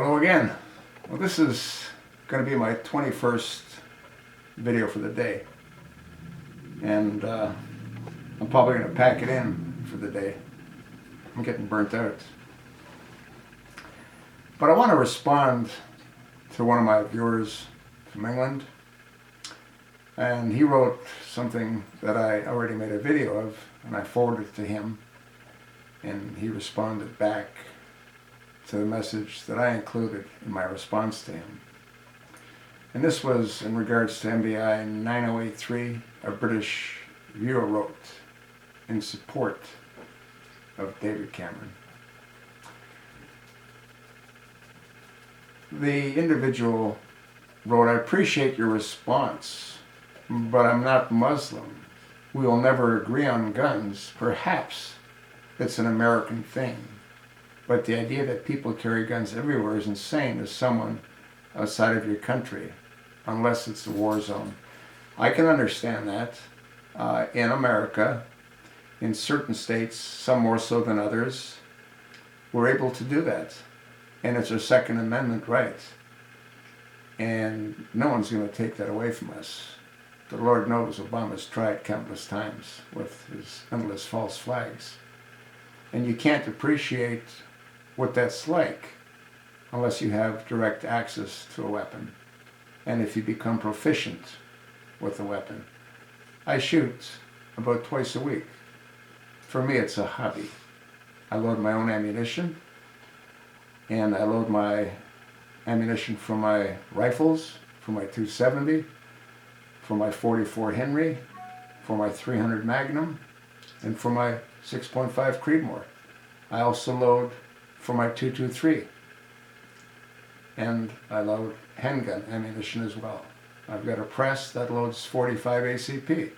Hello again. Well, this is going to be my 21st video for the day, and I'm probably going to pack it in for the day. I'm getting burnt out. But I want to respond to one of my viewers from England, and he wrote something that I already made a video of, and I forwarded it to him, and he responded back to the message that I included in my response to him. And this was in regards to MVI 9083, a British viewer wrote in support of David Cameron. The individual wrote, "I appreciate your response, but I'm not Muslim. We will never agree on guns. Perhaps it's an American thing. But the idea that people carry guns everywhere is insane to someone outside of your country, unless it's a war zone." I can understand that. In America, in certain states, some more so than others, we're able to do that. And it's our Second Amendment right. And no one's going to take that away from us. The Lord knows Obama's tried countless times with his endless false flags. And you can't appreciate what that's like unless you have direct access to a weapon, and if you become proficient with a weapon. I shoot about twice a week. For me, it's a hobby. I load my own ammunition, and I load my ammunition from my rifles, from my .270, from my .44 Henry, for my .300 Magnum, and for my 6.5 Creedmoor. I also load for my .223, and I load handgun ammunition as well. I've got a press that loads 45 ACP.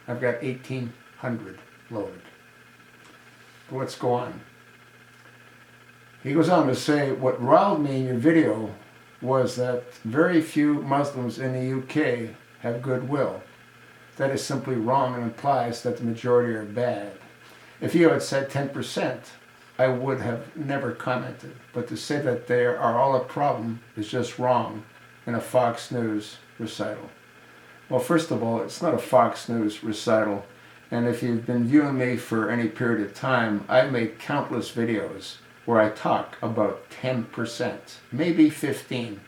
I've got 1,800 loaded. But let's go on. He goes on to say, "What riled me in your video was that very few Muslims in the UK have goodwill. That is simply wrong and implies that the majority are bad. If you had said 10%, I would have never commented, but to say that they are all a problem is just wrong in a Fox News recital." Well, first of all, it's not a Fox News recital, and if you've been viewing me for any period of time, I've made countless videos where I talk about 10%, maybe 15,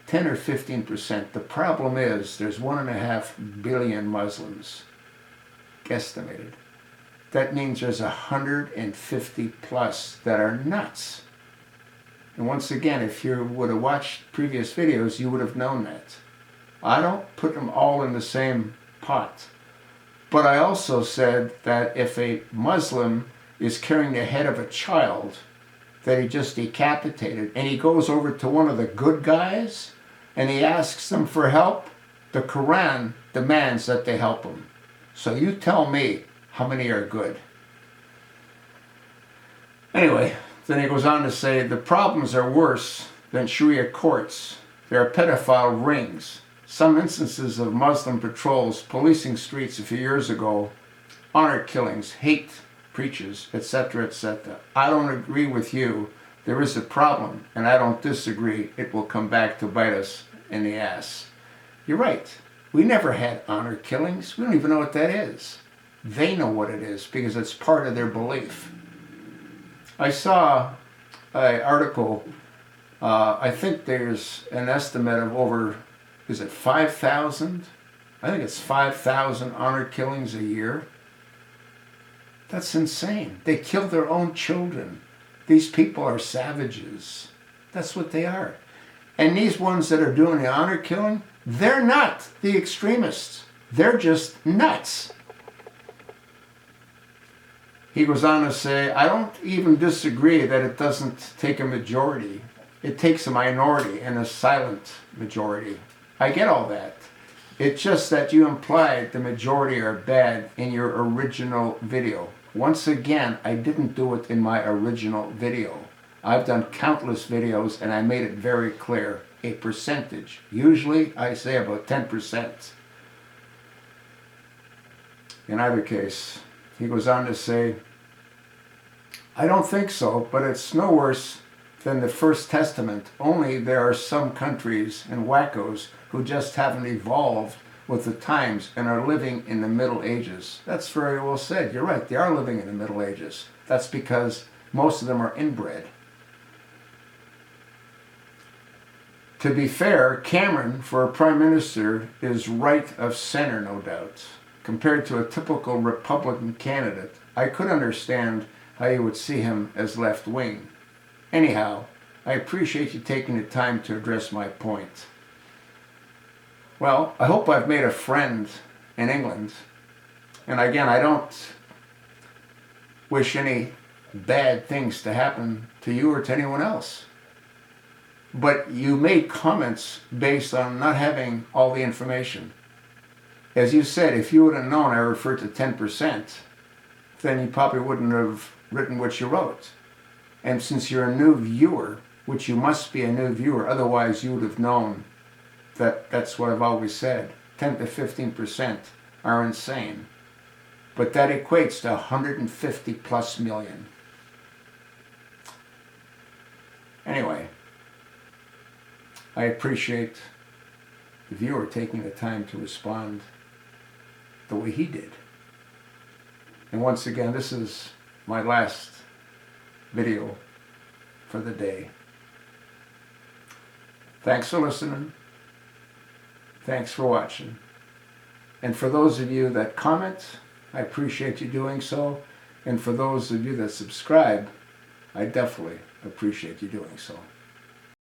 10 or 15%. The problem is there's 1.5 billion Muslims, guesstimated. That means there's 150 plus that are nuts. And once again, if you would have watched previous videos, you would have known that. I don't put them all in the same pot. But I also said that if a Muslim is carrying the head of a child that he just decapitated, and he goes over to one of the good guys and he asks them for help, the Quran demands that they help him. So you tell me, how many are good? Anyway, then he goes on to say, "The problems are worse than Sharia courts. There are pedophile rings. Some instances of Muslim patrols policing streets a few years ago, honor killings, hate preachers, etc., etc. I don't agree with you. There is a problem, and I don't disagree. It will come back to bite us in the ass." You're right. We never had honor killings. We don't even know what that is. They know what it is because it's part of their belief. I saw an article, I think there's an estimate of over, is it 5,000? I think it's 5,000 honor killings a year. That's insane. They kill their own children. These people are savages. That's what they are. And these ones that are doing the honor killing, they're not the extremists. They're just nuts. He goes on to say, "I don't even disagree that it doesn't take a majority. It takes a minority and a silent majority. I get all that. It's just that you implied the majority are bad in your original video. Once again, I didn't do it in my original video. I've done countless videos and I made it very clear. A percentage. Usually I say about 10%. In either case, he goes on to say, "I don't think so, but it's no worse than the First Testament, only there are some countries and wackos who just haven't evolved with the times and are living in the Middle Ages. That's very well said. You're right, they are living in the Middle Ages. That's because most of them are inbred. To be fair, Cameron, for a prime minister, is right of center, no doubt. Compared to a typical Republican candidate, I could understand how you would see him as left-wing. Anyhow, I appreciate you taking the time to address my point. Well, I hope I've made a friend in England. And again, I don't wish any bad things to happen to you or to anyone else. But you made comments based on not having all the information. As you said, if you would have known I referred to 10%, then you probably wouldn't have written what you wrote. And since you're a new viewer, which you must be a new viewer, otherwise you would have known that that's what I've always said. 10 to 15% are insane. But that equates to 150 plus million. Anyway, I appreciate the viewer taking the time to respond the way he did. And once again, this is my last video for the day. Thanks for listening. Thanks for watching. And for those of you that comment, I appreciate you doing so. And for those of you that subscribe, I definitely appreciate you doing so.